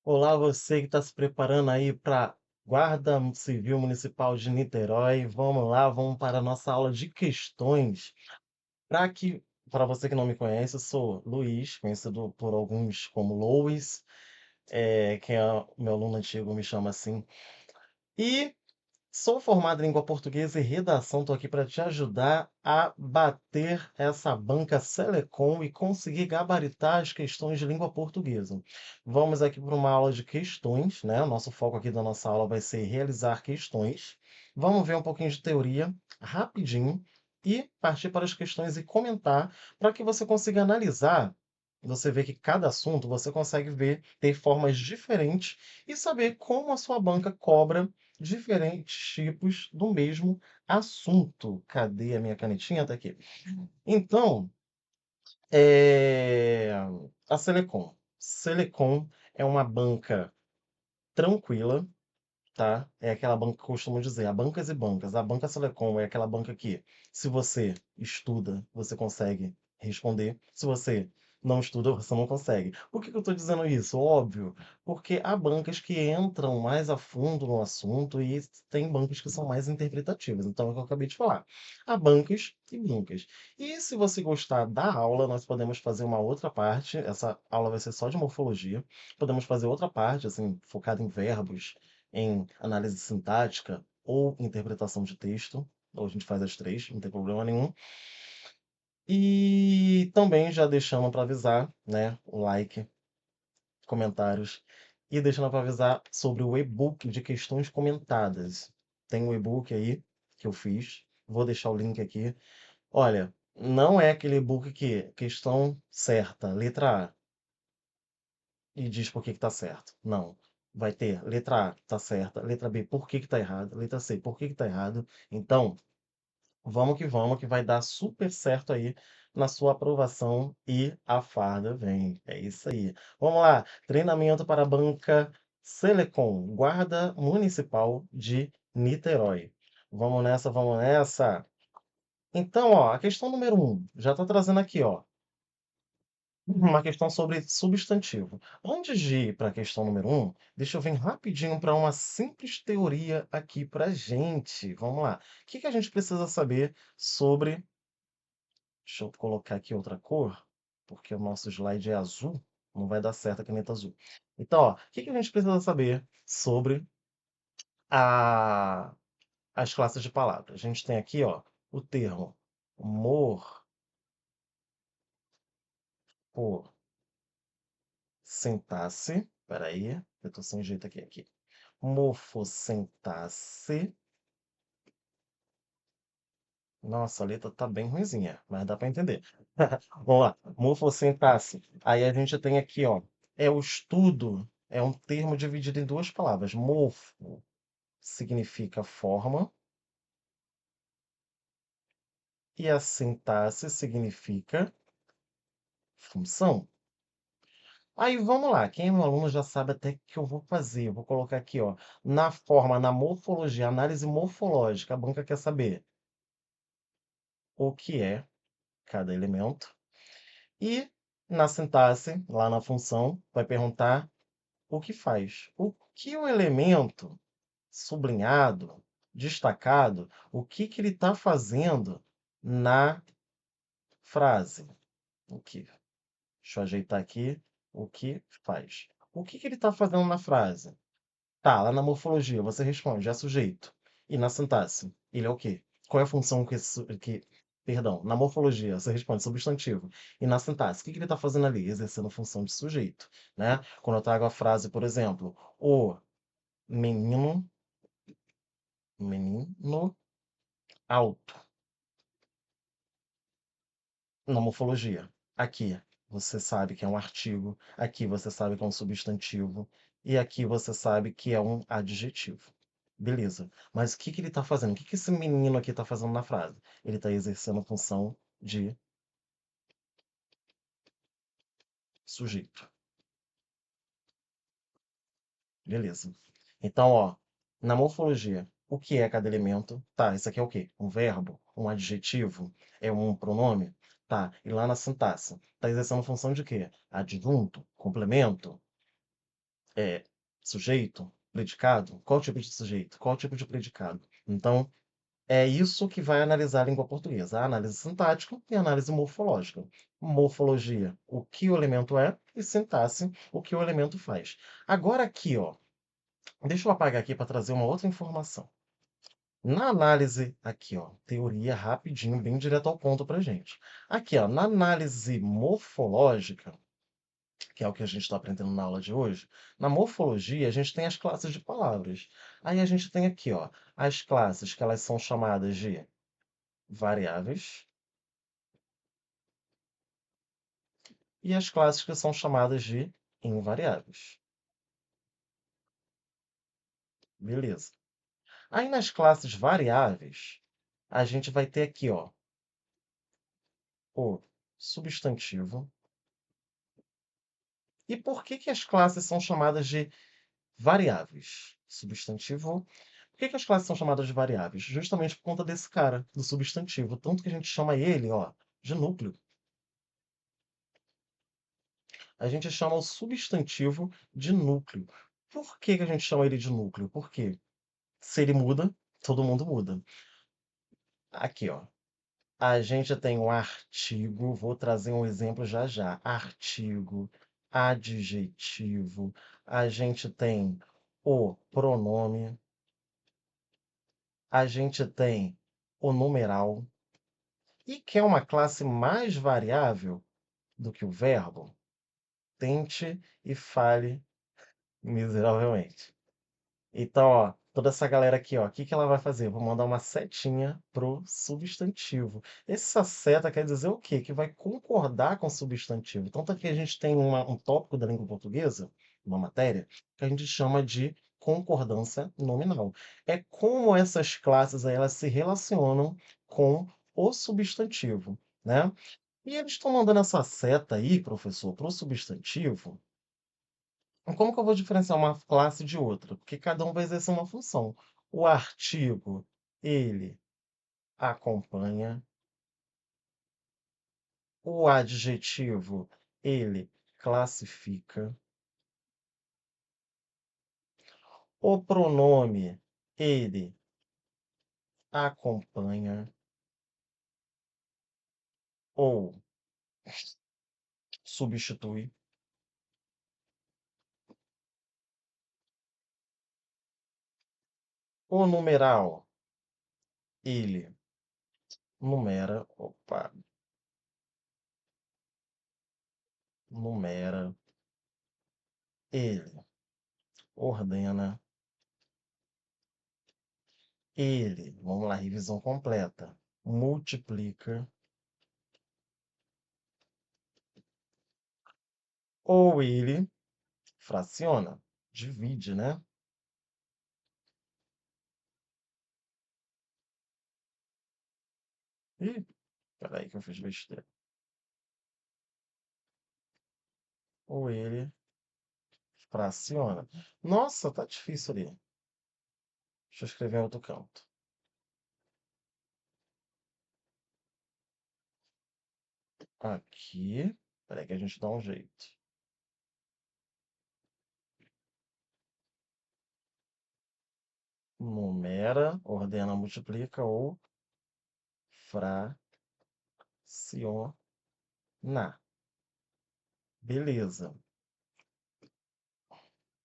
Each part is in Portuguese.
Olá, você que está se preparando aí para Guarda Civil Municipal de Niterói. Vamos lá, vamos para a nossa aula de questões. Para você que não me conhece, eu sou Luiz, conhecido por alguns como Louis, quem é o meu aluno antigo me chama assim. E sou formado em língua portuguesa e redação. Estou aqui para te ajudar a bater essa banca Selecom e conseguir gabaritar as questões de língua portuguesa. Vamos aqui para uma aula de questões, né? O nosso foco aqui da nossa aula vai ser realizar questões. Vamos ver um pouquinho de teoria rapidinho e partir para as questões e comentar para que você consiga analisar. Você vê que cada assunto você consegue ver, ter formas diferentes e saber como a sua banca cobra diferentes tipos do mesmo assunto. Cadê a minha canetinha? Tá aqui. Então, eh, a Selecom. Selecom é uma banca tranquila, tá? É aquela banca que eu costumo dizer, há bancas e bancas. A banca Selecom é aquela banca que, se você estuda, você consegue responder. Se você não estuda, você não consegue. Por que que eu estou dizendo isso? Óbvio, porque há bancas que entram mais a fundo no assunto e tem bancas que são mais interpretativas. Então, é o que eu acabei de falar. Há bancas e bancas. E se você gostar da aula, nós podemos fazer uma outra parte. Essa aula vai ser só de morfologia. Podemos fazer outra parte, assim, focada em verbos, em análise sintática ou interpretação de texto, ou a gente faz as três, não tem problema nenhum. E também já deixando para avisar, né, o like, comentários, e deixando para avisar sobre o e-book de questões comentadas. Tem um e-book aí que eu fiz, vou deixar o link aqui. Olha, não é aquele e-book que questão certa, letra A, e diz por que que tá certo. Não. Vai ter letra A, tá certa. Letra B, por que que tá errado. Letra C, por que que tá errado. Então, vamos, que vai dar super certo aí na sua aprovação e a farda vem. É isso aí. Vamos lá. Treinamento para a banca Selecom, Guarda Municipal de Niterói. Vamos nessa, vamos nessa. Então, ó, a questão número um, já tá trazendo aqui, ó. Uma questão sobre substantivo. Antes de ir para a questão número um, deixa eu vir rapidinho para uma simples teoria aqui para gente. Vamos lá. O que que a gente precisa saber sobre. Deixa eu colocar aqui outra cor, porque o nosso slide é azul. Não vai dar certo a caneta azul. Então, ó, o que que a gente precisa saber sobre a- as classes de palavras? A gente tem aqui, ó, o termo morfossintaxe. Espera aí, eu estou sem jeito aqui. Morfossintaxe. Nossa, a letra tá bem ruinzinha, mas dá para entender. Vamos lá. Morfossintaxe. Aí a gente tem aqui, ó, é o estudo, é um termo dividido em duas palavras. Morfo significa forma e a sintaxe significa função. Aí vamos lá, quem é meu aluno já sabe até o que eu vou fazer. Eu vou colocar aqui, ó, na forma, na morfologia, análise morfológica. A banca quer saber o que é cada elemento. E na sintaxe, lá na função, vai perguntar o que faz. O que o elemento sublinhado, destacado, o que que ele está fazendo na frase? O que? Deixa eu ajeitar aqui. O que faz? O que que ele está fazendo na frase? Tá, lá na morfologia você responde, é sujeito. E na sintaxe, ele é o quê? Qual é a função perdão, na morfologia você responde substantivo. E na sintaxe, o que que ele está fazendo ali? Exercendo a função de sujeito, né? Quando eu trago a frase, por exemplo, o menino, menino alto, na morfologia. Aqui você sabe que é um artigo, aqui você sabe que é um substantivo, e aqui você sabe que é um adjetivo. Beleza. Mas o que que ele está fazendo? O que que esse menino aqui está fazendo na frase? Ele está exercendo a função de sujeito. Beleza. Então, ó, na morfologia, o que é cada elemento? Tá, isso aqui é o quê? Um verbo? Um adjetivo? É um pronome? Tá, e lá na sintaxe, tá exercendo função de quê? Adjunto? Complemento? é sujeito, predicado, qual tipo de sujeito, qual tipo de predicado. Então, é isso que vai analisar a língua portuguesa, a análise sintática e a análise morfológica. Morfologia, o que o elemento é, e sintaxe, o que o elemento faz. Agora aqui, ó, deixa eu apagar aqui para trazer uma outra informação. Na análise, aqui, ó, teoria rapidinho, bem direto ao ponto para gente. Aqui, ó, na análise morfológica, que é o que a gente está aprendendo na aula de hoje, na morfologia a gente tem as classes de palavras. Aí a gente tem aqui, ó, as classes que elas são chamadas de variáveis e as classes que são chamadas de invariáveis. Beleza. Aí nas classes variáveis, a gente vai ter aqui, ó, o substantivo. E por que que as classes são chamadas de variáveis? Substantivo. Por que que as classes são chamadas de variáveis? Justamente por conta desse cara, do substantivo. Tanto que a gente chama ele, ó, de núcleo. A gente chama o substantivo de núcleo. Por que que a gente chama ele de núcleo? Porque se ele muda, todo mundo muda. Aqui, ó. A gente tem um artigo, vou trazer um exemplo já já. Artigo, adjetivo. A gente tem o pronome. A gente tem o numeral. E quer uma classe mais variável do que o verbo? Tente e fale miseravelmente. Então, ó, toda essa galera aqui, ó, o que que ela vai fazer? Eu vou mandar uma setinha pro substantivo. Essa seta quer dizer o quê? Que vai concordar com o substantivo. Tanto que a gente tem um tópico da língua portuguesa, uma matéria, que a gente chama de concordância nominal. É como essas classes aí, elas se relacionam com o substantivo, né? E eles estão mandando essa seta aí, professor, para o substantivo. Como que eu vou diferenciar uma classe de outra? Porque cada um vai exercer uma função. O artigo, ele acompanha. O adjetivo, ele classifica. O pronome, ele acompanha ou substitui. O numeral, ele numera. Opa, numera. Ele ordena. Ele, vamos lá, revisão completa. Multiplica. Ou ele fraciona, divide, né? Ih, peraí que eu fiz besteira. Ou ele fraciona. Nossa, tá difícil ali. Deixa eu escrever em outro canto. Aqui. Peraí que a gente dá um jeito. Numera, ordena, multiplica ou fraciona. Beleza.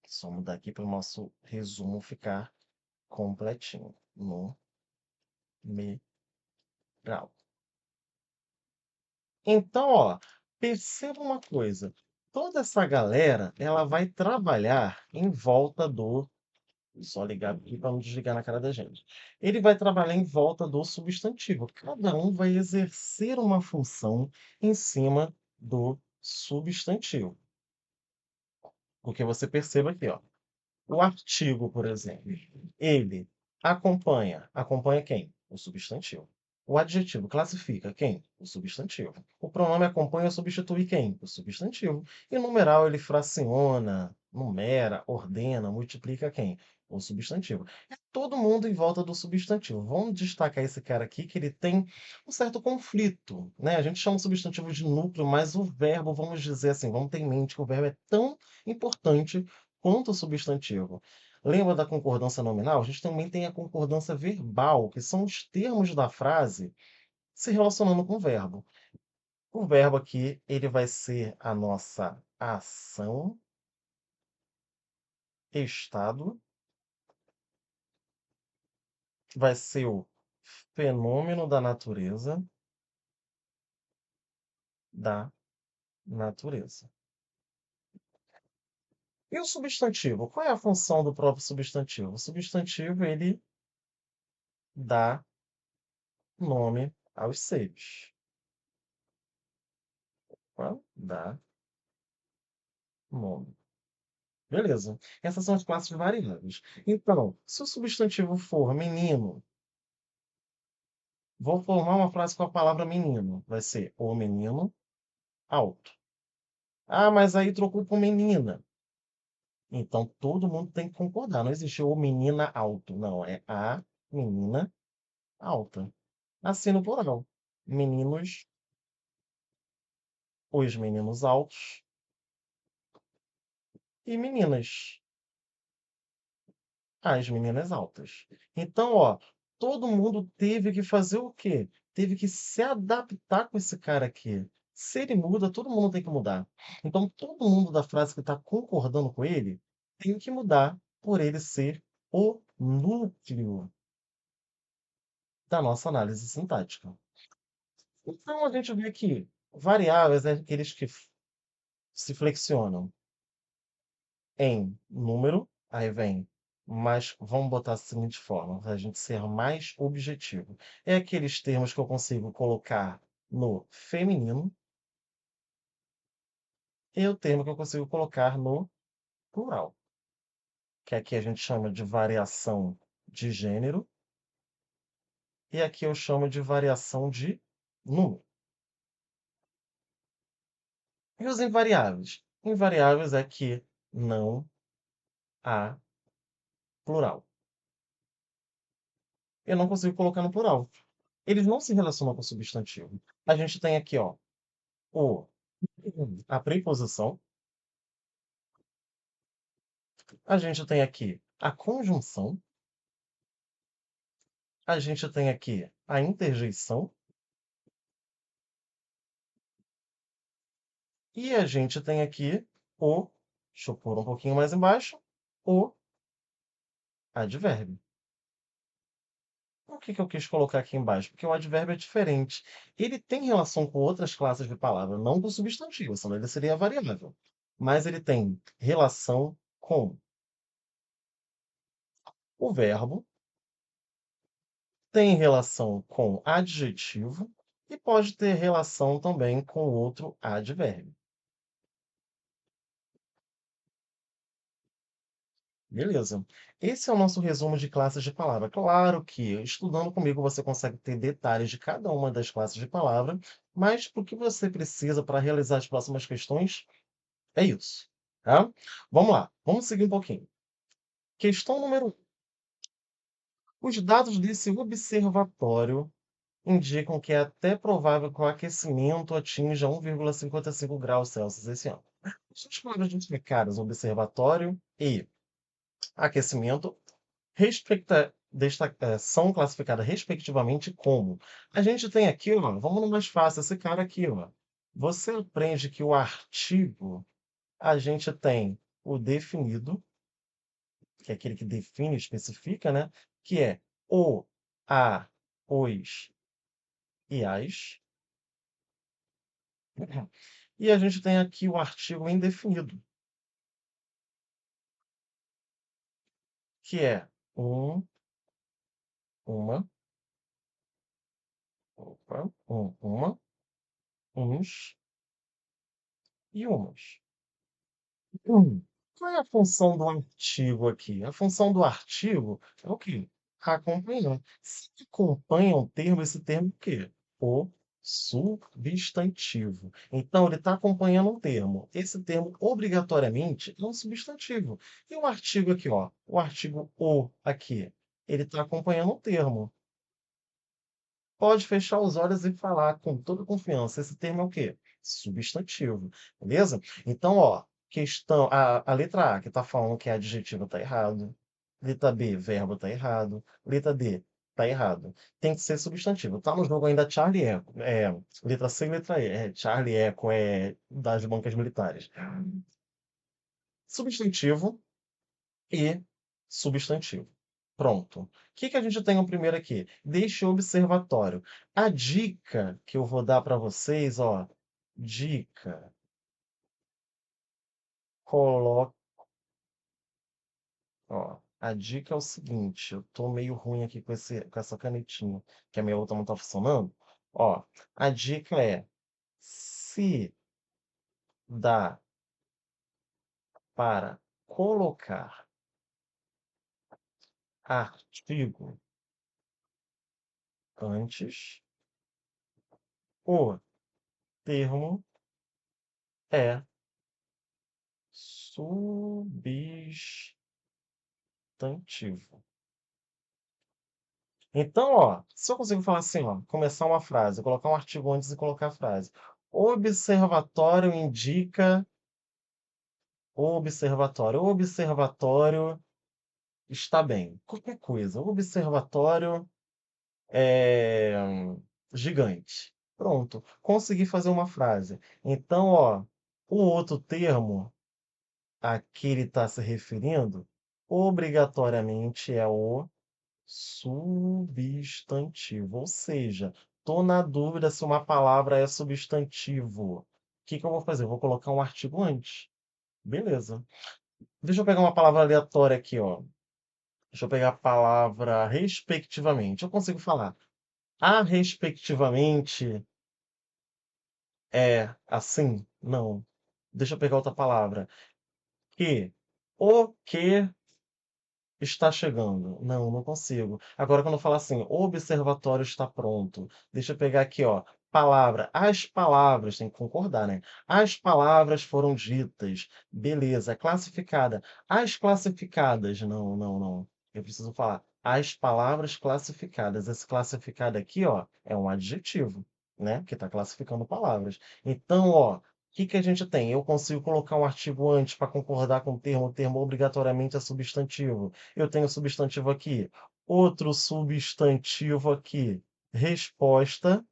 Só mudar aqui para o nosso resumo ficar completinho. Numeral. Então, ó, perceba uma coisa. Toda essa galera, ela vai trabalhar em volta do. Só ligar aqui para não desligar na cara da gente. Ele vai trabalhar em volta do substantivo. Cada um vai exercer uma função em cima do substantivo. Porque você perceba aqui, ó. O artigo, por exemplo, ele acompanha. Acompanha quem? O substantivo. O adjetivo classifica quem? O substantivo. O pronome acompanha ou substitui quem? O substantivo. E o numeral ele fraciona, numera, ordena, multiplica quem? O substantivo. É todo mundo em volta do substantivo. Vamos destacar esse cara aqui que ele tem um certo conflito, né? A gente chama o substantivo de núcleo, mas o verbo, vamos dizer assim, vamos ter em mente que o verbo é tão importante quanto o substantivo. Lembra da concordância nominal? A gente também tem a concordância verbal, que são os termos da frase se relacionando com o verbo. O verbo aqui, ele vai ser a nossa ação, estado, vai ser o fenômeno da natureza. E o substantivo? Qual é a função do próprio substantivo? O substantivo, ele dá nome aos seres. Tá? Dá nome. Beleza. Essas são as classes variáveis. Então, se o substantivo for menino, vou formar uma frase com a palavra menino. Vai ser o menino alto. Ah, mas aí trocou por menina. Então todo mundo tem que concordar. Não existe o menina alto. Não, é a menina alta. Assim no plural. Meninos, os meninos altos e meninas, as meninas altas. Então, ó, todo mundo teve que fazer o quê? Teve que se adaptar com esse cara aqui. Se ele muda, todo mundo tem que mudar. Então, todo mundo da frase que está concordando com ele tem que mudar por ele ser o núcleo da nossa análise sintática. Então, a gente vê que variáveis é aqueles que se flexionam em número, aí vem, mas vamos botar da seguinte forma, para a gente ser mais objetivo. É aqueles termos que eu consigo colocar no feminino e o termo que eu consigo colocar no plural, que aqui a gente chama de variação de gênero e aqui eu chamo de variação de número. E os invariáveis? Invariáveis é que não há plural. Eu não consigo colocar no plural. Eles não se relacionam com o substantivo. A gente tem aqui, ó, o a preposição, a gente tem aqui a conjunção, a gente tem aqui a interjeição e a gente tem aqui o, deixa eu pôr um pouquinho mais embaixo, o advérbio. Por que que eu quis colocar aqui embaixo? Porque o advérbio é diferente. Ele tem relação com outras classes de palavra, não com o substantivo, senão ele seria variável. Mas ele tem relação com o verbo, tem relação com adjetivo e pode ter relação também com outro advérbio. Beleza. Esse é o nosso resumo de classes de palavra. Claro que estudando comigo você consegue ter detalhes de cada uma das classes de palavra, mas o que você precisa para realizar as próximas questões é isso, tá? Vamos lá, vamos seguir um pouquinho. Questão número 1. Os dados desse observatório indicam que é até provável que o aquecimento atinja 1,55 graus Celsius esse ano. As palavras identificadas, observatório e aquecimento, são classificadas respectivamente como. A gente tem aqui, ó, vamos no mais fácil, esse cara aqui, ó. Você aprende que o artigo, a gente tem o definido, que é aquele que define, especifica, né? Que é o, a, os e as. E a gente tem aqui o artigo indefinido, que é um, uma, opa, uma, uns e umas. Hum. Qual é a função do artigo aqui? A função do artigo é o quê? Acompanhar. Se acompanha um termo, esse termo é o quê? O substantivo. Então, ele está acompanhando um termo. Esse termo, obrigatoriamente, é um substantivo. E o artigo aqui, ó, o artigo o aqui, ele está acompanhando um termo. Pode fechar os olhos e falar com toda confiança. Esse termo é o quê? Substantivo. Beleza? Então, ó, questão, a letra A, que está falando que é adjetivo, está errado. Letra B, verbo, está errado. Letra D, está errado. Tem que ser substantivo. Tá no jogo ainda Charlie Echo. Letra C e letra E. Charlie Echo é das bancas militares. Substantivo e substantivo. Pronto. O que que a gente tem no primeiro aqui? Deixe o observatório. A dica que eu vou dar para vocês, ó, dica, coloca, ó, a dica é o seguinte, eu tô meio ruim aqui com essa canetinha, que a minha outra não tá funcionando. Ó, a dica é, se dá para colocar artigo antes, o termo é substantivo. Então, ó, se eu consigo falar assim, ó, começar uma frase, colocar um artigo antes e colocar a frase. Observatório indica observatório. O observatório está bem. Qualquer coisa. O observatório é gigante. Pronto. Consegui fazer uma frase. Então, ó, o outro termo a que ele está se referindo, obrigatoriamente é o substantivo. Ou seja, estou na dúvida se uma palavra é substantivo. O que que eu vou fazer? Eu vou colocar um artigo antes. Beleza. Deixa eu pegar uma palavra aleatória aqui, ó. Deixa eu pegar a palavra respectivamente. Eu consigo falar. A respectivamente é assim? Não. Deixa eu pegar outra palavra. Que. O que está chegando. Não, não consigo. Agora, quando eu falar assim, o observatório está pronto. Deixa eu pegar aqui, ó. Palavra. As palavras, tem que concordar, né? As palavras foram ditas. Beleza. Classificada. As classificadas. Não, não, não. Eu preciso falar. As palavras classificadas. Esse classificado aqui, ó, é um adjetivo, né? Que está classificando palavras. Então, ó, que a gente tem? Eu consigo colocar um artigo antes para concordar com o termo obrigatoriamente é substantivo. Eu tenho substantivo aqui, outro substantivo aqui. Resposta,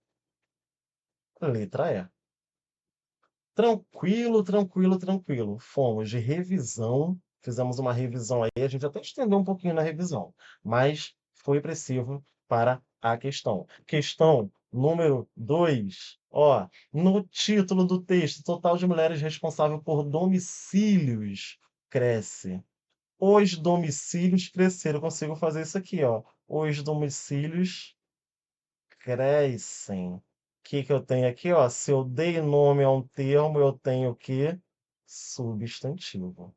letra E. Tranquilo, tranquilo, tranquilo. Fomos de revisão, fizemos uma revisão aí, a gente até estendeu um pouquinho na revisão, mas foi preciso para a questão. Questão número 2. Ó, no título do texto, total de mulheres responsável por domicílios cresce. Os domicílios cresceram. Eu consigo fazer isso aqui, ó. Os domicílios crescem. O que que eu tenho aqui, ó? Se eu dei nome a um termo, eu tenho o quê? Substantivo.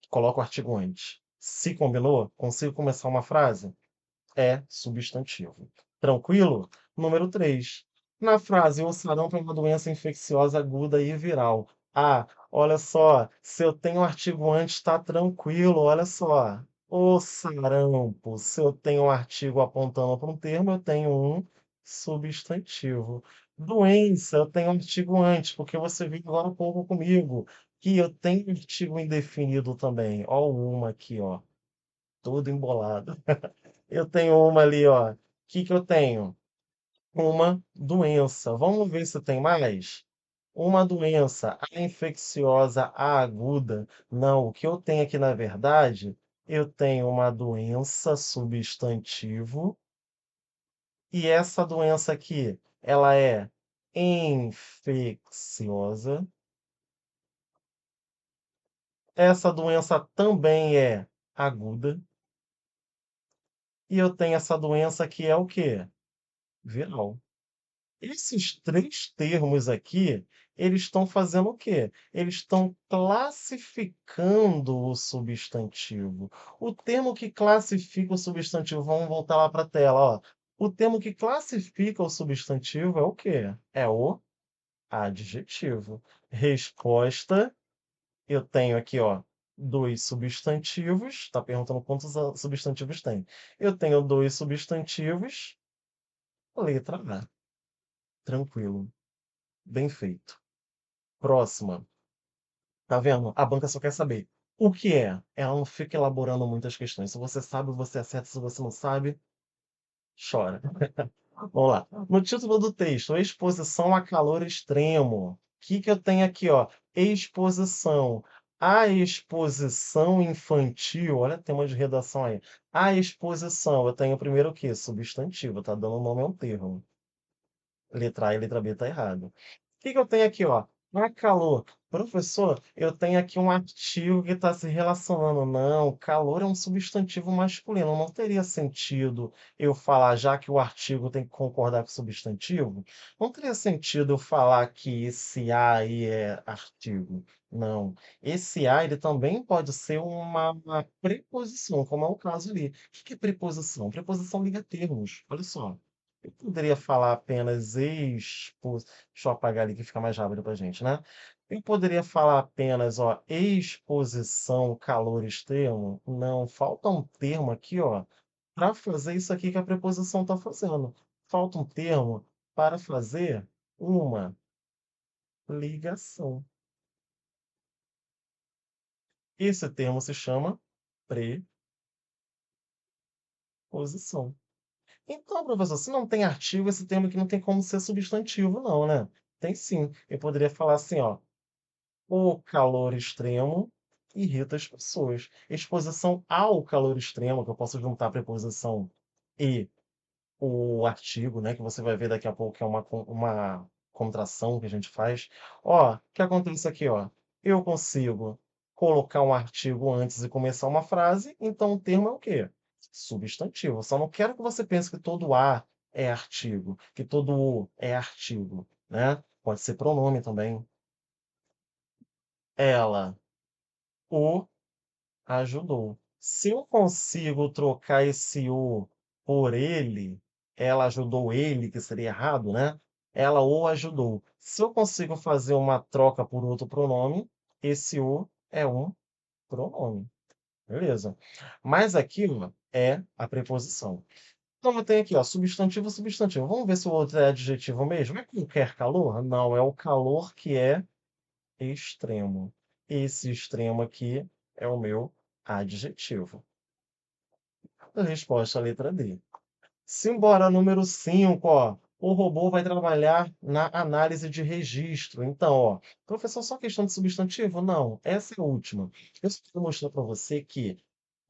Coloco o artigo antes. Se combinou? Consigo começar uma frase? É substantivo. Tranquilo? Número 3. Na frase, o sarampo é uma doença infecciosa aguda e viral. Ah, olha só, se eu tenho um artigo antes, está tranquilo, olha só. O sarampo, se eu tenho um artigo apontando para um termo, eu tenho um substantivo. Doença, eu tenho um artigo antes, porque você viu agora um pouco comigo, que eu tenho um artigo indefinido também. Ó, uma aqui, ó, todo embolado. Eu tenho uma ali, ó. O que que eu tenho? Uma doença. Vamos ver se tem mais? Uma doença, a infecciosa, a aguda. Não, o que eu tenho aqui, na verdade, eu tenho uma doença substantivo, e essa doença aqui, ela é infecciosa. Essa doença também é aguda. E eu tenho essa doença que é o quê? Viral. Esses 3 termos aqui, eles estão fazendo o quê? Eles estão classificando o substantivo. O termo que classifica o substantivo, vamos voltar lá para a tela, ó. O termo que classifica o substantivo é o quê? É o adjetivo. Resposta, eu tenho aqui, ó, 2 substantivos. Está perguntando quantos substantivos tem. Eu tenho 2 substantivos, letra A. Tranquilo. Bem feito. Próxima. Tá vendo? A banca só quer saber o que é. Ela não fica elaborando muitas questões. Se você sabe, você acerta. Se você não sabe, chora. Vamos lá. No título do texto, exposição a calor extremo. O que que eu tenho aqui, ó? Exposição. A exposição infantil, olha, tem uma de redação aí. A exposição, eu tenho primeiro o quê? Substantivo, tá dando nome a um termo. Letra A e letra B tá errado. O que que eu tenho aqui, ó? A calor. Professor, eu tenho aqui um artigo que está se relacionando. Não, calor é um substantivo masculino. Não teria sentido eu falar, já que o artigo tem que concordar com o substantivo, não teria sentido eu falar que esse A aí é artigo. Não. Esse A, ele também pode ser uma preposição, como é o caso ali. O que que é preposição? Preposição liga termos. Olha só. Eu poderia falar apenas deixa eu apagar ali que fica mais rápido pra gente, né. Eu poderia falar apenas, ó, exposição calor extremo? Não, falta um termo aqui, ó, para fazer isso aqui que a preposição está fazendo. Falta um termo para fazer uma ligação. Esse termo se chama preposição. Então, professor, se não tem artigo, esse termo aqui não tem como ser substantivo não, né? Tem sim. Eu poderia falar assim, ó: o calor extremo irrita as pessoas. Exposição ao calor extremo, que eu posso juntar a preposição e o artigo, né, que você vai ver daqui a pouco que é uma contração que a gente faz. Ó, o que acontece aqui, ó? Eu consigo colocar um artigo antes e começar uma frase, então o termo é o quê? Substantivo. Só não quero que você pense que todo A é artigo, que todo O é artigo, né? Pode ser pronome também. Ela o ajudou. Se eu consigo trocar esse "o" por "ele", ela ajudou ele, que seria errado, né, ela o ajudou. Se eu consigo fazer uma troca por outro pronome, esse "o" é um pronome, beleza. Mas aqui, ó, é a preposição. Então eu tenho aqui, ó, substantivo, substantivo. Vamos ver se o outro é adjetivo mesmo? É qualquer calor? Não, é o calor que é extremo. Esse extremo aqui é o meu adjetivo. A resposta é a letra D. Simbora número 5, ó. O robô vai trabalhar na análise de registro. Então, ó, professor, só questão de substantivo? Não, essa é a última. Eu só quero mostrar para você que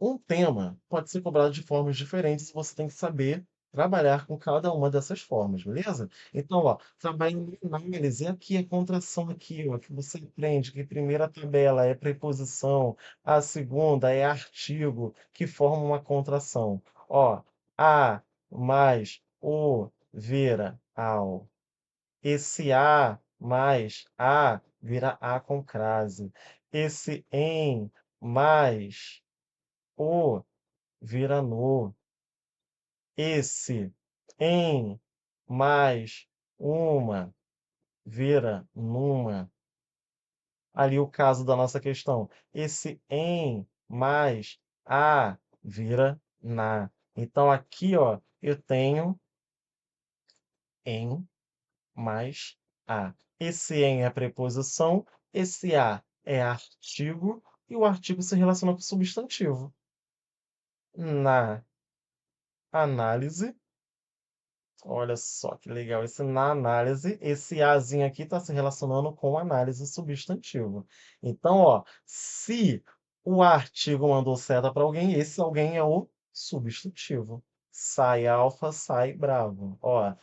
um tema pode ser cobrado de formas diferentes e você tem que saber trabalhar com cada uma dessas formas, beleza? Então, ó, trabalhando em análise, aqui a contração aqui, ó, que você aprende que a primeira tabela é preposição, a segunda é artigo, que forma uma contração. Ó, a mais o vira ao. Esse a mais a vira a com crase. Esse em mais o vira no. Esse em mais uma vira numa. Ali o caso da nossa questão. Esse em mais a vira na. Então aqui, ó, eu tenho em mais a. Esse em é preposição, esse a é artigo e o artigo se relaciona com o substantivo. Na análise, olha só que legal, esse na análise, esse azinho aqui está se relacionando com análise substantivo. Então, ó, se o artigo mandou seta para alguém, esse alguém é o substantivo. Sai alfa, sai bravo. Ó,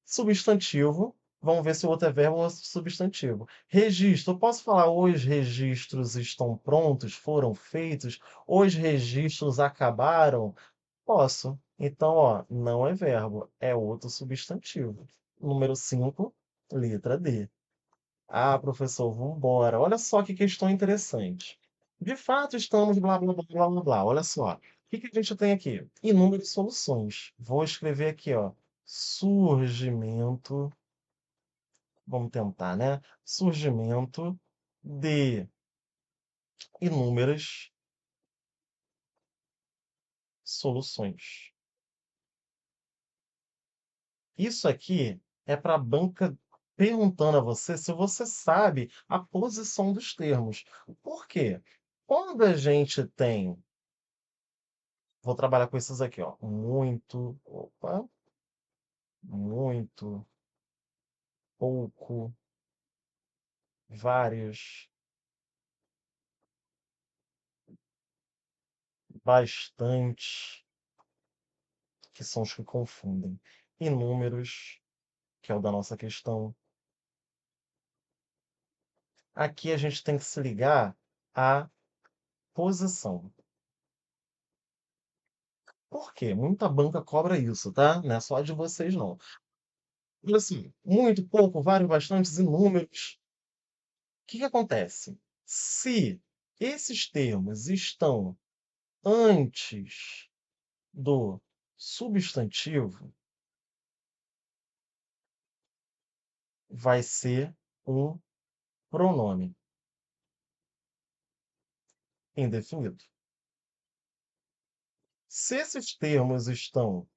substantivo, vamos ver se o outro é verbo ou substantivo. Registro, eu posso falar os registros estão prontos, foram feitos, os registros acabaram? Posso. Então, ó, não é verbo, é outro substantivo. Número 5, letra D. Ah, professor, vamos embora. Olha só que questão interessante. De fato, estamos blá blá blá blá blá blá. Olha só. O que que a gente tem aqui? Inúmeras soluções. Vou escrever aqui, ó. Surgimento. Vamos tentar, né? Surgimento de inúmeras soluções. Isso aqui é para a banca perguntando a você se você sabe a posição dos termos. Por quê? Quando a gente tem vou trabalhar com esses aqui, ó, muito, opa, muito, pouco, vários, bastante, que são os que confundem. Inúmeros, que é o da nossa questão. Aqui a gente tem que se ligar à posição. Por quê? Muita banca cobra isso, tá? Não é só de vocês, não. Mas assim, muito, pouco, vários, bastantes, inúmeros. O que que acontece? Se esses termos estão antes do substantivo, vai ser um pronome indefinido. Se esses termos estão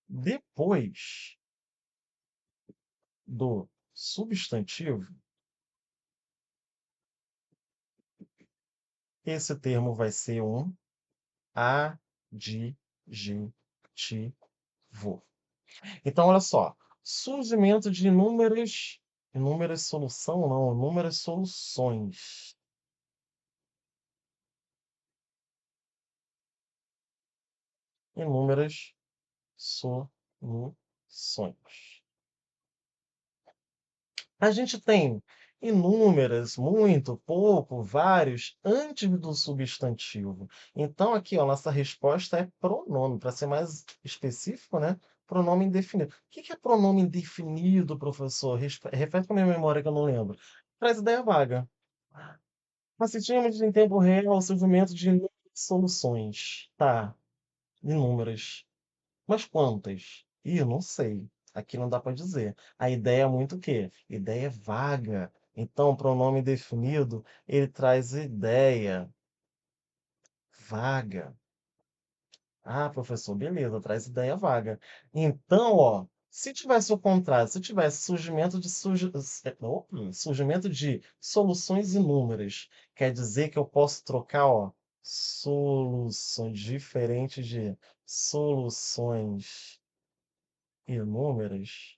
depois do substantivo, esse termo vai ser um adjetivo. Então, olha só, surgimento de inúmeras solução não, inúmeras soluções. Inúmeras soluções. A gente tem inúmeras, muito, pouco, vários, antes do substantivo. Então, aqui, ó, nossa resposta é pronome, para ser mais específico, né? Pronome indefinido. O que que é pronome indefinido, professor? Repete para minha memória que eu não lembro. Traz ideia vaga. Assistimos em tempo real ao surgimento de inúmeras soluções. Tá, inúmeras. Mas quantas? Ih, eu não sei. Aqui não dá para dizer. A ideia é muito o quê? Ideia é vaga. Então, pronome definido, ele traz ideia vaga. Ah, professor, beleza, traz ideia vaga. Então, ó, se tivesse o contrário, se tivesse surgimento de soluções inúmeras, quer dizer que eu posso trocar, ó, soluções diferentes de soluções inúmeras.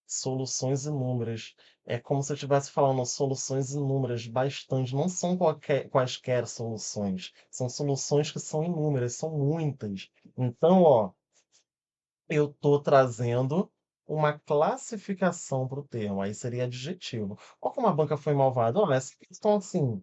Soluções inúmeras. É como se eu estivesse falando soluções inúmeras, bastante. Não são quaisquer soluções. São soluções que são inúmeras, são muitas. Então, ó, eu estou trazendo uma classificação para o termo. Aí seria adjetivo. Olha como a banca foi malvada. Olha, essa questão assim,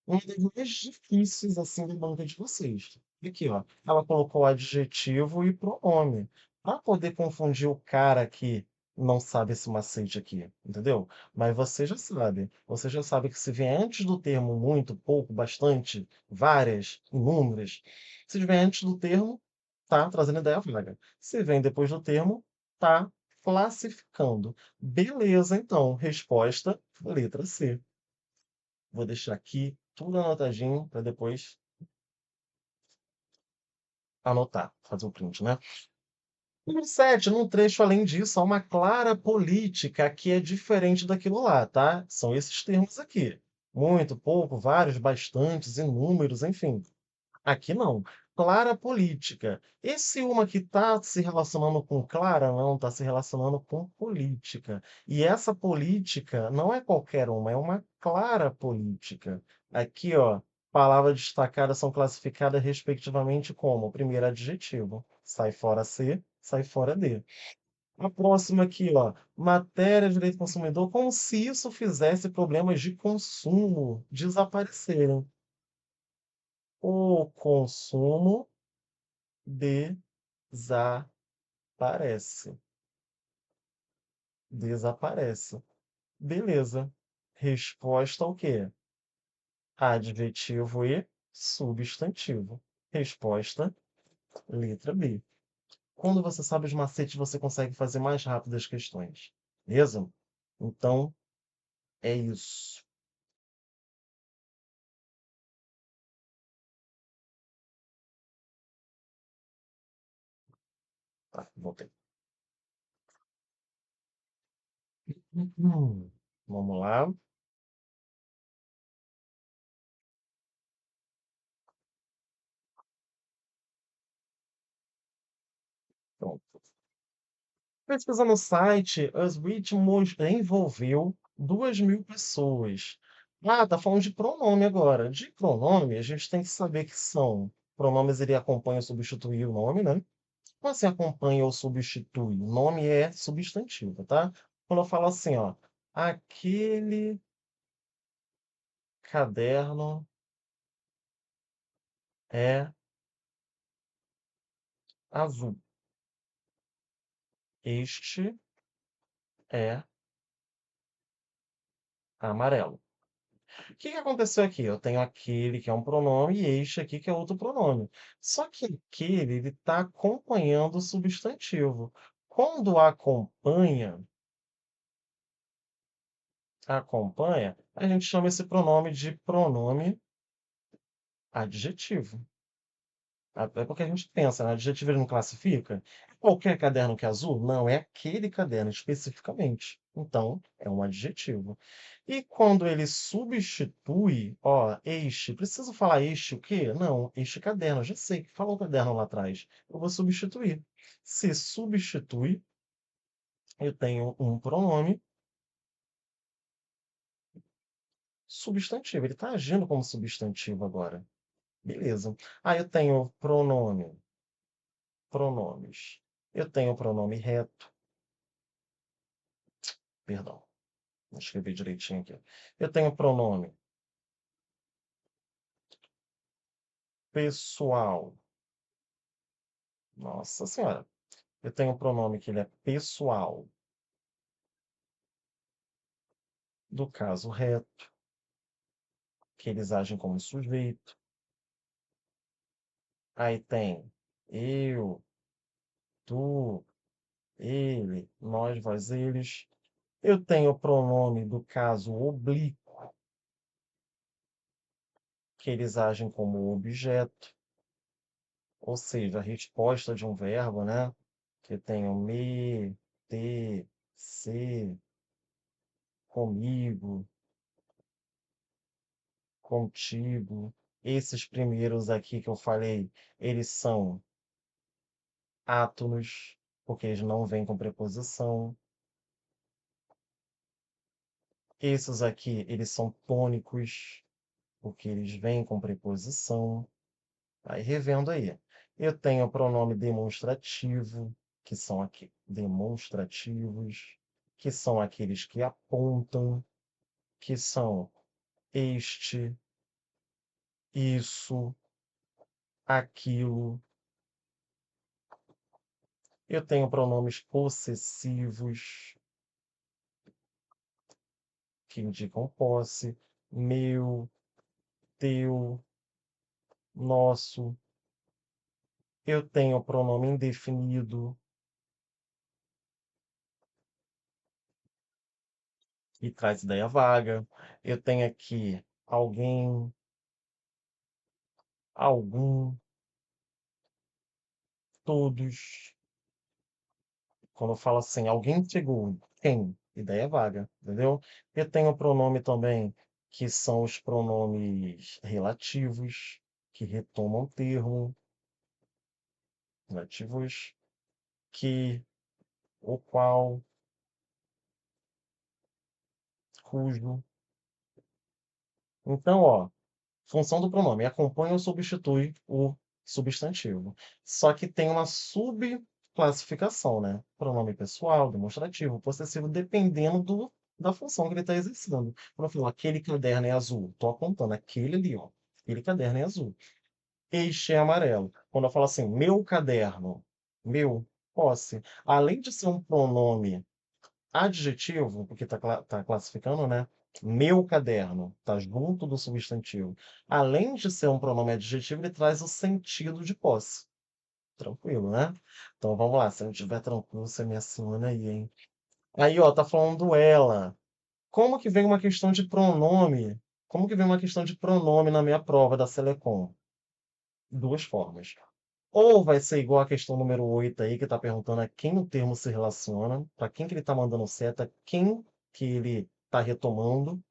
uma das mais difíceis assim da banca de vocês. E aqui, ó, ela colocou adjetivo e pronome para poder confundir o cara que não sabe esse macete aqui, entendeu? Mas você já sabe que se vier antes do termo muito, pouco, bastante, várias, inúmeras, se vier antes do termo, tá trazendo ideia vaga. Se vem depois do termo, tá classificando. Beleza, então, resposta, letra C. Vou deixar aqui tudo anotadinho para depois anotar, fazer o print, né? Número 7, num trecho além disso, há uma clara política que é diferente daquilo lá, tá? São esses termos aqui. Muito, pouco, vários, bastantes, inúmeros, enfim. Aqui não. Clara política. Esse uma que está se relacionando com clara, não, está se relacionando com política. E essa política não é qualquer uma, é uma clara política. Aqui, ó, palavras destacadas são classificadas respectivamente como primeiro adjetivo. Sai fora C, sai fora D. A próxima aqui, ó, matéria de direito do consumidor, como se isso fizesse problemas de consumo desaparecerem. O consumo desaparece. Desaparece. Beleza. Resposta ao quê? Adjetivo e substantivo. Resposta, letra B. Quando você sabe os macetes, você consegue fazer mais rápido as questões. Beleza? Então, é isso. Tá, voltei. Vamos lá. Pronto. Pesquisa no site, Uswitch envolveu 2.000 pessoas. Ah, tá falando de pronome agora. De pronome, a gente tem que saber que são pronomes, ele acompanha ou substitui o nome, né? Como assim acompanha ou substitui? O nome é substantivo, tá? Quando eu falo assim, ó, aquele caderno é azul. Este é amarelo. O que que aconteceu aqui? Eu tenho aquele que é um pronome e este aqui que é outro pronome. Só que aquele, ele está acompanhando o substantivo. Quando acompanha, a gente chama esse pronome de pronome adjetivo. Até porque a gente pensa, né? Adjetivo ele não classifica? Qualquer caderno que é azul? Não, é aquele caderno especificamente. Então, é um adjetivo. E quando ele substitui, ó, este, preciso falar este o quê? Não, este caderno, já sei que falou caderno lá atrás. Eu vou substituir. Se substitui, eu tenho um pronome substantivo. Ele está agindo como substantivo agora. Beleza. Aí eu tenho pronomes. Eu tenho o pronome reto, perdão. Vou escrever direitinho aqui. Eu tenho pronome pessoal. Nossa senhora. Eu tenho um pronome que ele é pessoal, do caso reto, que eles agem como sujeito. Aí tem eu, tu, ele, nós, vós, eles. Eu tenho o pronome do caso oblíquo, que eles agem como objeto, ou seja, a resposta de um verbo, né? Que eu tenho me, te, se, comigo, contigo. Esses primeiros aqui que eu falei, eles são átonos, porque eles não vêm com preposição. Esses aqui, eles são tônicos, porque eles vêm com preposição. Aí, revendo aí. Eu tenho o pronome demonstrativo, que são aqui demonstrativos, que são aqueles que apontam, que são este, isso, aquilo. Eu tenho pronomes possessivos, que indicam posse, meu, teu, nosso. Eu tenho pronome indefinido, que traz ideia vaga. Eu tenho aqui alguém, algum, todos. Quando eu falo assim, alguém chegou, quem? Ideia vaga, entendeu? Eu tenho pronome também, que são os pronomes relativos, que retomam termo, relativos, que, o qual, cujo. Então, ó, função do pronome: acompanha ou substitui o substantivo. Só que tem uma subclassificação, né? Pronome pessoal, demonstrativo, possessivo, dependendo da função que ele está exercendo. Quando eu falo aquele caderno é azul, estou apontando aquele ali, ó. Aquele caderno é azul. Este é amarelo. Quando eu falo assim, meu caderno, meu, posse. Além de ser um pronome adjetivo, porque tá classificando, né? Meu caderno, tá junto do substantivo. Além de ser um pronome adjetivo, ele traz o sentido de posse. Tranquilo, né? Então vamos lá, se eu não estiver tranquilo, você me aciona aí, hein? Aí, ó, tá falando ela. Como que vem uma questão de pronome? Como que vem uma questão de pronome na minha prova da Selecom? Duas formas. Ou vai ser igual a questão número 8 aí, que está perguntando a quem o termo se relaciona, para quem que ele está mandando seta, quem que ele está retomando,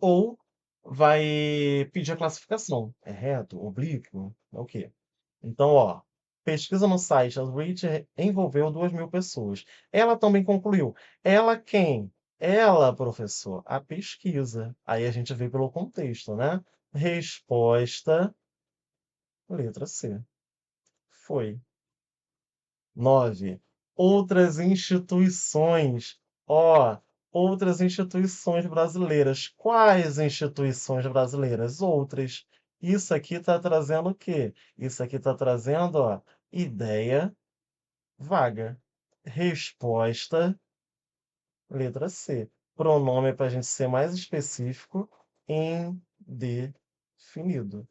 ou vai pedir a classificação. É reto, oblíquo, é o quê? Então, ó, pesquisa no site, a Reach envolveu 2.000 pessoas. Ela também concluiu. Ela quem? Ela, professor, a pesquisa. Aí a gente vê pelo contexto, né? Resposta, letra C. Foi. 9. Outras instituições. Ó, outras instituições brasileiras. Quais instituições brasileiras? Outras. Isso aqui está trazendo o quê? Isso aqui está trazendo, ó, ideia vaga. Resposta, letra C. Pronome para a gente ser mais específico, indefinido.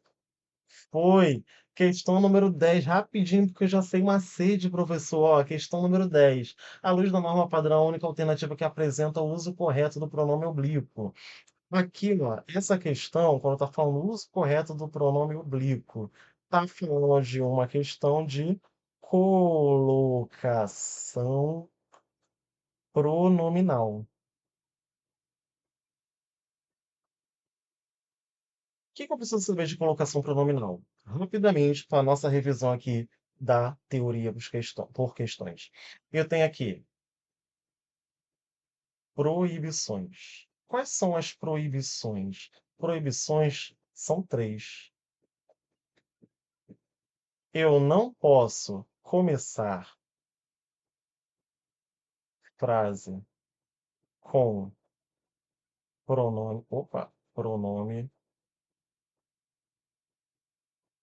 Foi. Questão número 10, rapidinho, porque eu já sei macete, professor. Ó, questão número 10. À luz da norma padrão, a única alternativa que apresenta o uso correto do pronome oblíquo. Aqui, ó, essa questão, quando está falando o uso correto do pronome oblíquo, está falando de uma questão de colocação pronominal. Que eu preciso saber de colocação pronominal? Rapidamente, para a nossa revisão aqui da teoria por questões. Eu tenho aqui proibições. Quais são as proibições? Proibições são três. Eu não posso começar frase com pronome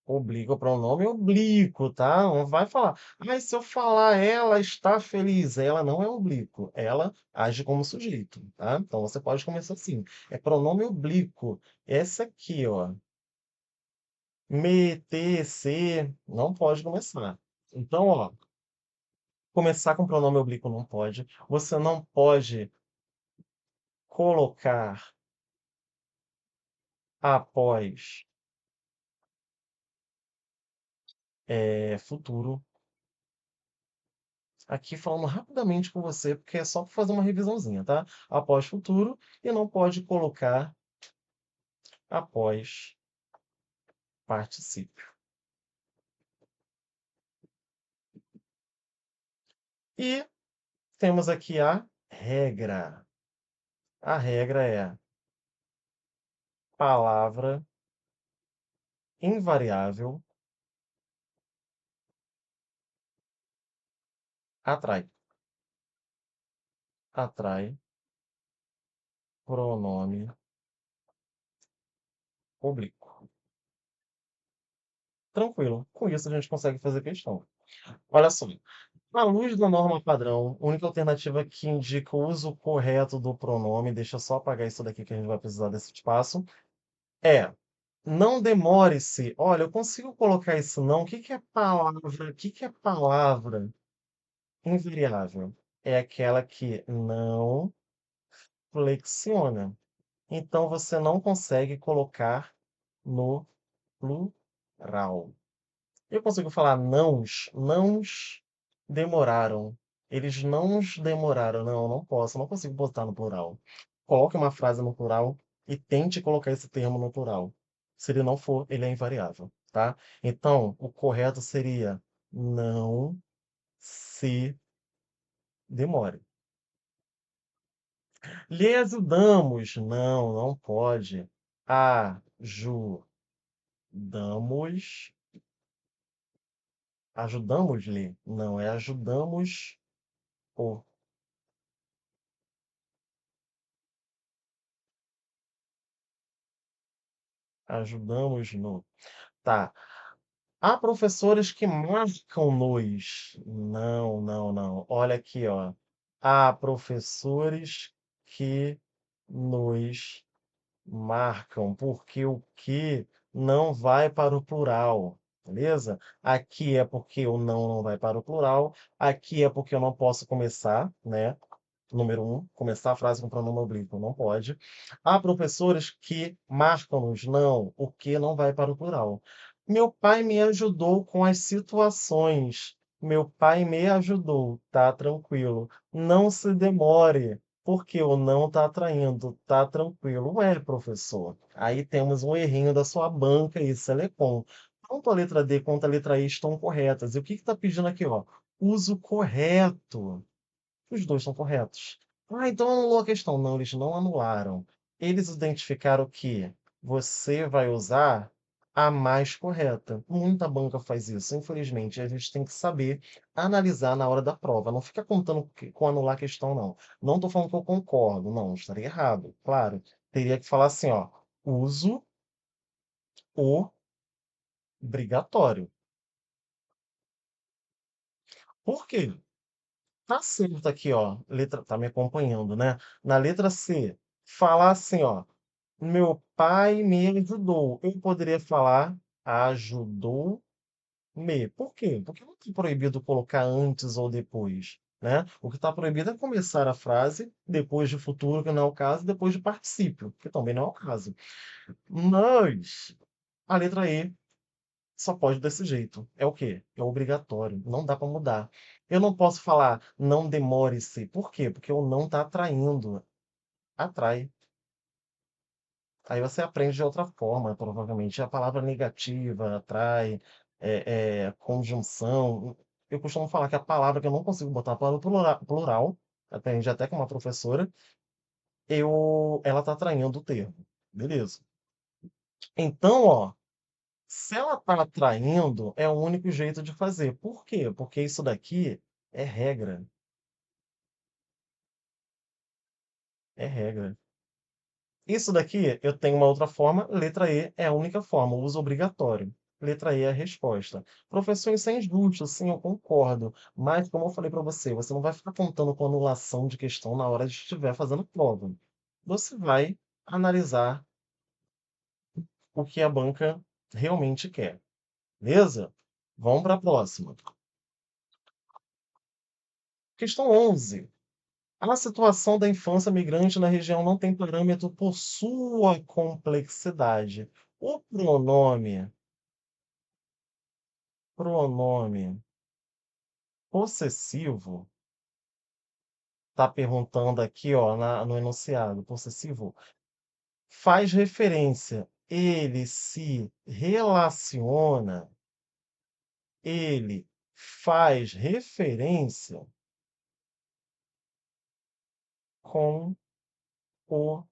oblíquo, pronome oblíquo, tá? Não vai falar. Mas se eu falar ela está feliz, ela não é oblíquo, ela age como sujeito, tá? Então você pode começar assim. É pronome oblíquo. Essa aqui, ó. Me, te, se, não pode começar. Então, ó, começar com pronome oblíquo não pode. Você não pode colocar após futuro. Aqui falando rapidamente com você, porque é só para fazer uma revisãozinha, tá? Após futuro e não pode colocar após particípio. E temos aqui a regra. A regra é palavra invariável atrai. Atrai pronome oblíquo. Tranquilo. Com isso a gente consegue fazer questão. Olha só. À luz da norma padrão, única alternativa que indica o uso correto do pronome, deixa eu só apagar isso daqui que a gente vai precisar desse espaço, é: não demore-se. Olha, eu consigo colocar isso não. O que que é palavra? O que que é palavra invariável? É aquela que não flexiona. Então você não consegue colocar no plural. Eu consigo falar nãos, nãos demoraram. Eles nãos demoraram. Não, não posso, não consigo botar no plural. Coloque uma frase no plural e tente colocar esse termo no plural. Se ele não for, ele é invariável, tá? Então, o correto seria não se demore. Lhe ajudamos. Não, não pode. Ajudamos. Ajudamos-lhe. Não, é ajudamos o. Ajudamos no. Tá. Há professores que marcam-nos. Não, não, não. Olha aqui, ó. Há professores que nos marcam, porque o que não vai para o plural, beleza? Aqui é porque o não vai para o plural. Aqui é porque eu não posso começar, né? Número um, começar a frase com pronome oblíquo, não pode. Há professores que marcam-nos, não, o que não vai para o plural. Meu pai me ajudou com as situações. Meu pai me ajudou, tá tranquilo. Não se demore. Porque o não está atraindo, tá tranquilo. Ué, professor, aí temos um errinho da sua banca aí, Selecom. Tanto a letra D quanto a letra E estão corretas. E o que está pedindo aqui, ó? Uso correto. Os dois estão corretos. Ah, então anulou a questão. Não, eles não anularam. Eles identificaram que você vai usar a mais correta. Muita banca faz isso, infelizmente. A gente tem que saber analisar na hora da prova. Não fica contando com anular a questão, não. Não estou falando que eu concordo, não, estaria errado. Claro, teria que falar assim, ó, uso obrigatório. Por quê? Tá certo aqui, ó. Letra, tá me acompanhando, né? Na letra C, falar assim, ó. Meu pai me ajudou. Eu poderia falar ajudou-me. Por quê? Porque não é proibido colocar antes ou depois, né? O que está proibido é começar a frase depois de futuro, que não é o caso, depois de particípio, que também não é o caso. Mas a letra E só pode desse jeito. É o quê? É obrigatório. Não dá para mudar. Eu não posso falar não demore-se. Por quê? Porque o não está atraindo. Atrai. Aí você aprende de outra forma, provavelmente. A palavra negativa atrai, conjunção. Eu costumo falar que a palavra que eu não consigo botar a palavra plural, aprendi até com uma professora, ela está atraindo o termo. Beleza. Então, ó, se ela está atraindo, é o único jeito de fazer. Por quê? Porque isso daqui é regra. É regra. Isso daqui eu tenho uma outra forma, letra E é a única forma, uso obrigatório. Letra E é a resposta. Professor, isso é injusto, sim, eu concordo. Mas, como eu falei para você, você não vai ficar contando com anulação de questão na hora de estiver fazendo prova. Você vai analisar o que a banca realmente quer. Beleza? Vamos para a próxima. Questão 11. A situação da infância migrante na região não tem parâmetro por sua complexidade. O pronome possessivo, está perguntando aqui, ó, no enunciado, possessivo, faz referência, ele faz referência com o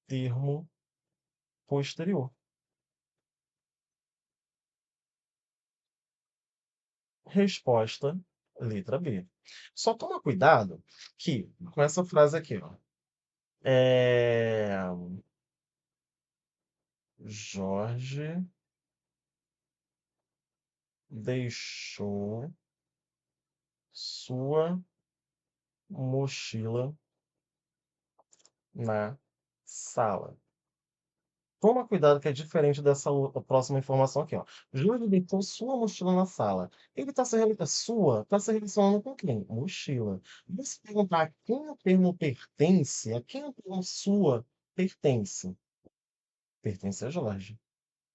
termo posterior. Resposta, letra B. Só toma cuidado que, com essa frase aqui, ó, é... Jorge deixou sua mochila na sala. Toma cuidado que é diferente dessa próxima informação aqui, ó. Júlio deitou sua mochila na sala. Ele está tá se relacionando com quem? Mochila. E se perguntar a quem o termo pertence, a quem o termo sua pertence? Pertence a Jorge.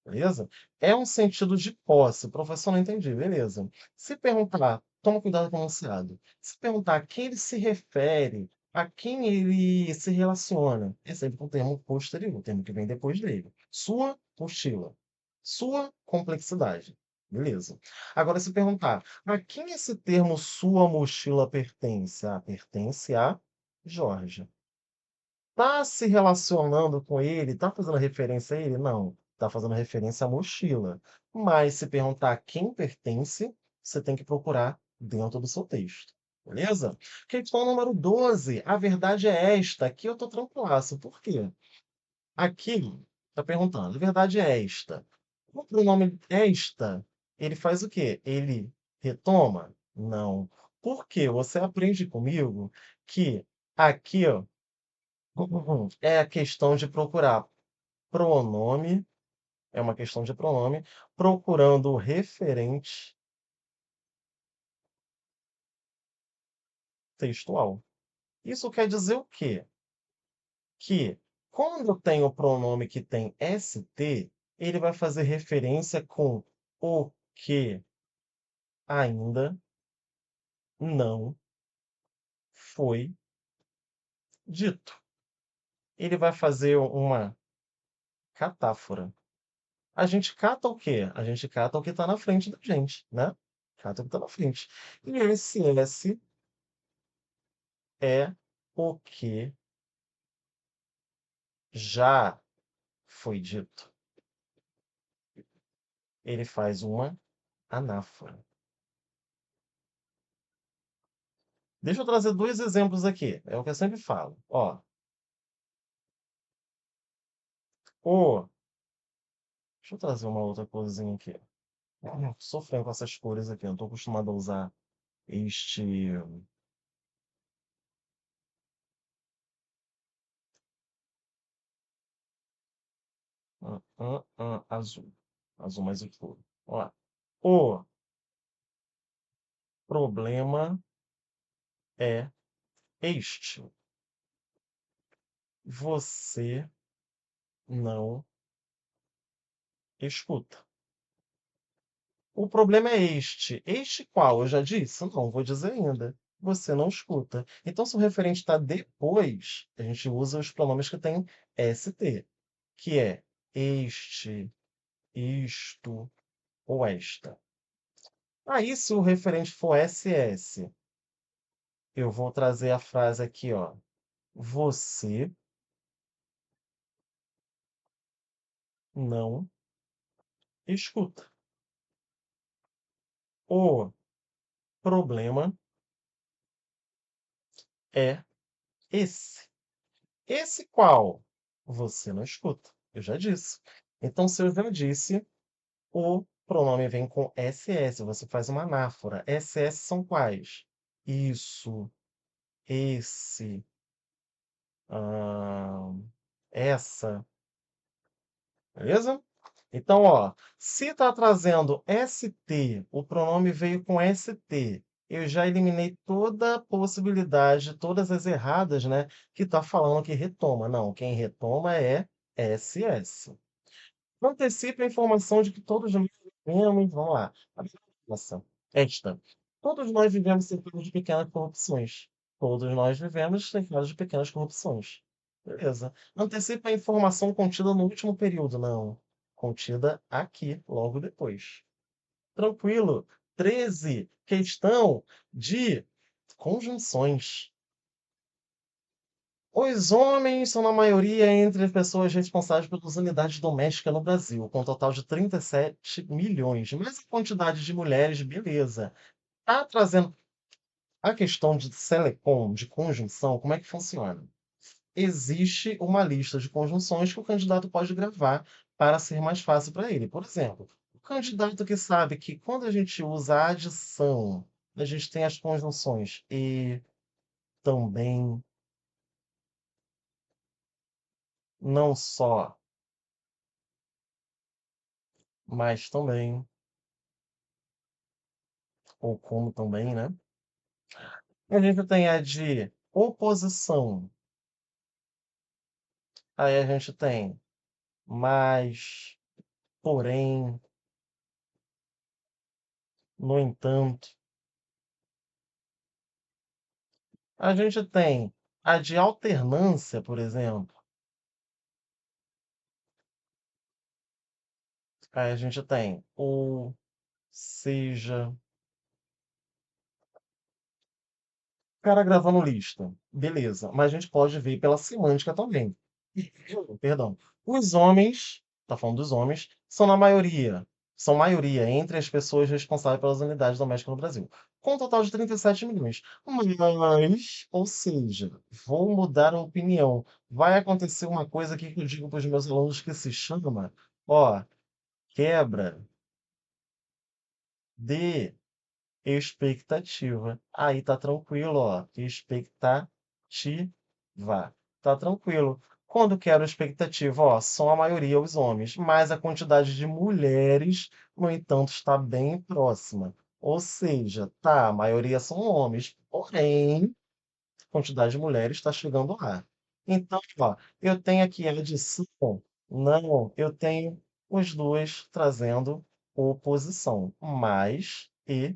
Beleza? É um sentido de posse. Professor, não entendi. Beleza. Se perguntar, toma cuidado com o enunciado. Se perguntar a quem ele se refere, a quem ele se relaciona, é sempre com o termo posterior, o termo que vem depois dele. Sua mochila. Sua complexidade. Beleza. Agora, se perguntar a quem esse termo sua mochila pertence? Ah, pertence a Jorge. Tá se relacionando com ele? Tá fazendo referência a ele? Não, tá fazendo referência à mochila. Mas se perguntar a quem pertence, você tem que procurar dentro do seu texto. Beleza? Questão número 12. A verdade é esta. Aqui eu tô tranquilaço. Por quê? Aqui tá perguntando. A verdade é esta. O pronome esta, ele faz o quê? Ele retoma? Não. Por quê? Você aprende comigo que aqui, ó, é a questão de procurar pronome, é uma questão de pronome, procurando o referente textual. Isso quer dizer o quê? Que quando eu tenho o pronome que tem ST, ele vai fazer referência com o que ainda não foi dito. Ele vai fazer uma catáfora. A gente cata o quê? A gente cata o que está na frente da gente, né? Cata o que está na frente. E esse S é o que já foi dito. Ele faz uma anáfora. Deixa eu trazer dois exemplos aqui. É o que eu sempre falo. Ó, o. Deixa eu trazer uma outra coisinha aqui. Sofrendo com essas cores aqui. Eu não estou acostumado a usar este. Azul. Azul mais escuro. Ó, o problema é este. Você não escuta. O problema é este. Este qual? Eu já disse? Não, vou dizer ainda. Você não escuta. Então, se o referente está depois, a gente usa os pronomes que têm ST, que é este, isto ou esta. Aí, se o referente for SS, eu vou trazer a frase aqui, ó. Você não escuta. O problema é esse. Esse qual? Você não escuta. Eu já disse. Então, se eu já disse, o pronome vem com SS. Você faz uma anáfora. SS são quais? Isso, esse, ahn, essa. Beleza? Então, ó, se está trazendo ST, o pronome veio com ST, eu já eliminei toda a possibilidade, todas as erradas, né? Que está falando que retoma. Não, quem retoma é SS. Antecipa a informação de que todos nós vivemos. Vamos lá. Nossa, esta. Todos nós vivemos cercados de pequenas corrupções. Todos nós vivemos cercados de pequenas corrupções. Beleza. Antecipa a informação contida no último período. Não. Contida aqui, logo depois. Tranquilo. 13. Questão de conjunções. Os homens são, na maioria, entre as pessoas responsáveis pelas unidades domésticas no Brasil, com um total de 37 milhões. Mas a quantidade de mulheres, beleza. Tá trazendo a questão de selecom, de conjunção, como é que funciona? Existe uma lista de conjunções que o candidato pode gravar para ser mais fácil para ele. Por exemplo, o candidato que sabe que quando a gente usa a adição, a gente tem as conjunções e, também, não só, mas também, ou como também, né? A gente tem a de oposição. Aí a gente tem mas, porém, no entanto. A gente tem a de alternância, por exemplo. Aí a gente tem ou, seja, cara gravando lista. Beleza, mas a gente pode ver pela semântica também. Perdão. Os homens, tá falando dos homens, são maioria entre as pessoas responsáveis pelas unidades domésticas no Brasil, com um total de 37 milhões. Mas, ou seja, vou mudar a opinião. Vai acontecer uma coisa aqui que eu digo para os meus alunos que se chama, ó, quebra de expectativa. Aí tá tranquilo, ó. Expectativa. Tá tranquilo. Quando quero expectativa, ó, são a maioria os homens, mas a quantidade de mulheres, no entanto, está bem próxima. Ou seja, tá, a maioria são homens, porém, a quantidade de mulheres está chegando lá. Então, ó, eu tenho aqui a adição. Não, eu tenho os dois trazendo oposição, mais e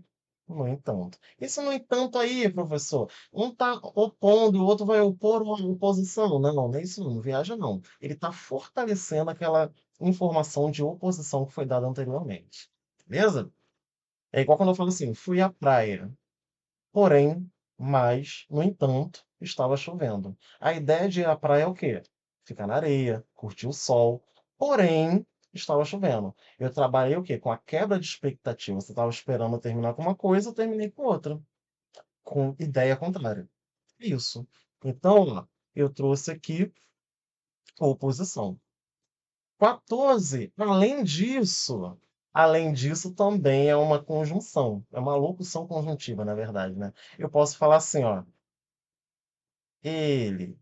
No entanto. Esse no entanto aí, professor, um está opondo, o outro vai opor uma oposição. Não, não é isso não, viaja não. Ele está fortalecendo aquela informação de oposição que foi dada anteriormente. Beleza? É igual quando eu falo assim, fui à praia, porém, mas, no entanto, estava chovendo. A ideia de ir à praia é o quê? Ficar na areia, curtir o sol, porém, estava chovendo. Eu trabalhei o quê? Com a quebra de expectativa. Você estava esperando eu terminar com uma coisa, eu terminei com outra, com ideia contrária. Isso. Então, ó, eu trouxe aqui oposição. 14, além disso também é uma conjunção, é uma locução conjuntiva, na verdade, né? Eu posso falar assim, ó, ele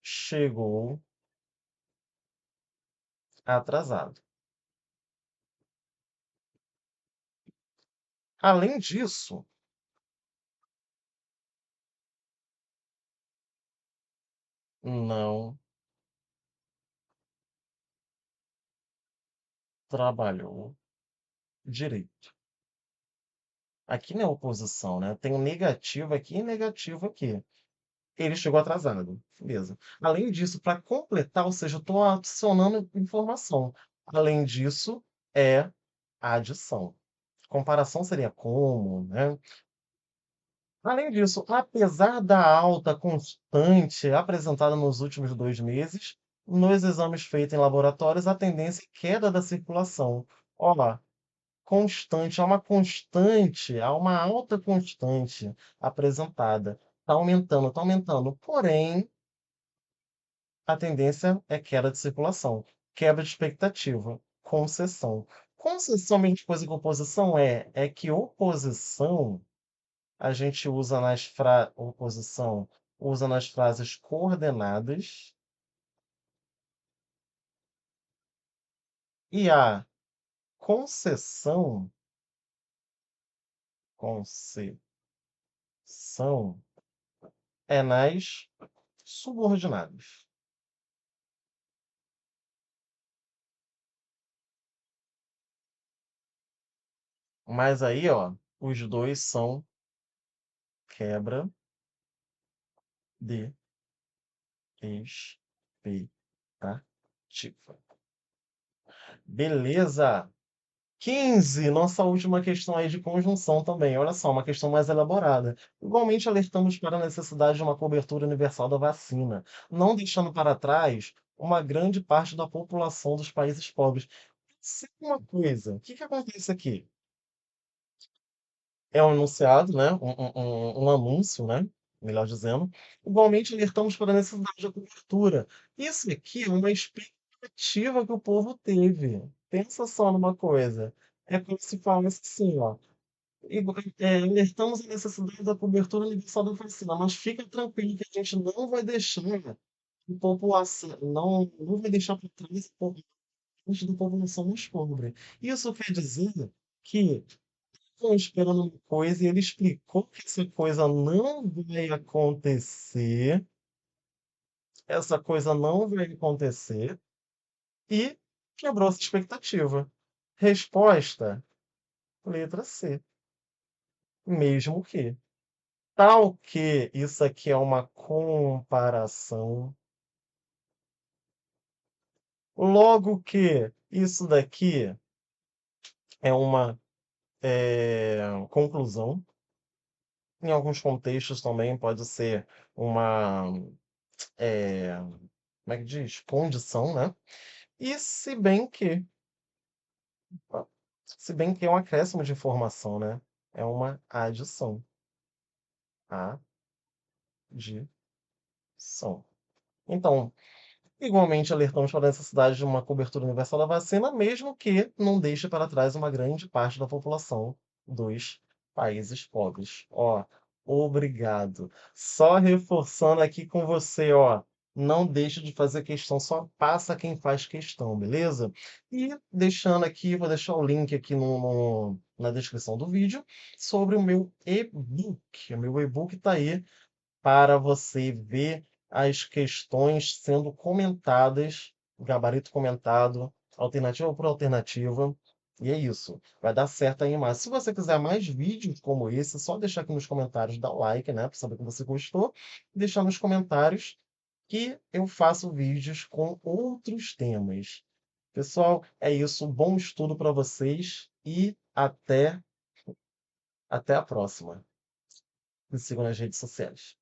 chegou atrasado. Além disso, não trabalhou direito. Aqui não é oposição, né? Tem um negativo aqui e negativo aqui. Ele chegou atrasado. Beleza. Além disso, para completar, ou seja, eu estou adicionando informação. Além disso, é adição. Comparação seria como, né? Além disso, apesar da alta constante apresentada nos últimos 2 meses, nos exames feitos em laboratórios, a tendência é queda da circulação. Ó lá, constante, há uma alta constante apresentada. Está aumentando, está aumentando. Porém, a tendência é queda de circulação, quebra de expectativa, concessão. Concessão, a mesma coisa que oposição é que oposição a gente usa oposição usa nas frases coordenadas e a concessão, concessão é nas subordinadas. Mas aí, ó, os dois são quebra de expectativa. Beleza? 15, nossa última questão aí de conjunção também. Olha só, uma questão mais elaborada. Igualmente, alertamos para a necessidade de uma cobertura universal da vacina, não deixando para trás uma grande parte da população dos países pobres. Sabe uma coisa? O que que acontece aqui? É um enunciado, né? Um anúncio, né? Melhor dizendo. Igualmente, alertamos para a necessidade da cobertura. Isso aqui é uma expectativa que o povo teve. Pensa só numa coisa. É como se falasse assim, ó. Alertamos a necessidade da cobertura universal da vacina, mas fica tranquilo que a gente não vai deixar a população, não vai deixar para trás a parte da população mais pobre. Isso quer dizer que estão esperando uma coisa e ele explicou que essa coisa não vai acontecer, essa coisa não vai acontecer e quebrou essa expectativa. Resposta, letra C. Mesmo que. Tal que isso aqui é uma comparação, logo que isso daqui é uma conclusão. Em alguns contextos também pode ser uma, eh, como é que diz? Condição, né? E se bem que é um acréscimo de informação, né? É uma adição. Adição. Então, igualmente, alertamos para a necessidade de uma cobertura universal da vacina, mesmo que não deixe para trás uma grande parte da população dos países pobres. Ó, obrigado. Só reforçando aqui com você, ó, não deixe de fazer questão, só passa quem faz questão, beleza? E deixando aqui, vou deixar o link aqui na descrição do vídeo sobre o meu e-book. O meu e-book está aí para você ver as questões sendo comentadas, gabarito comentado, alternativa por alternativa. E é isso, vai dar certo aí mais. Se você quiser mais vídeos como esse, é só deixar aqui nos comentários, dar o like, né, para saber que você gostou, e deixar nos comentários que eu faço vídeos com outros temas. Pessoal, é isso. Bom estudo para vocês e até a próxima. Me sigam nas redes sociais.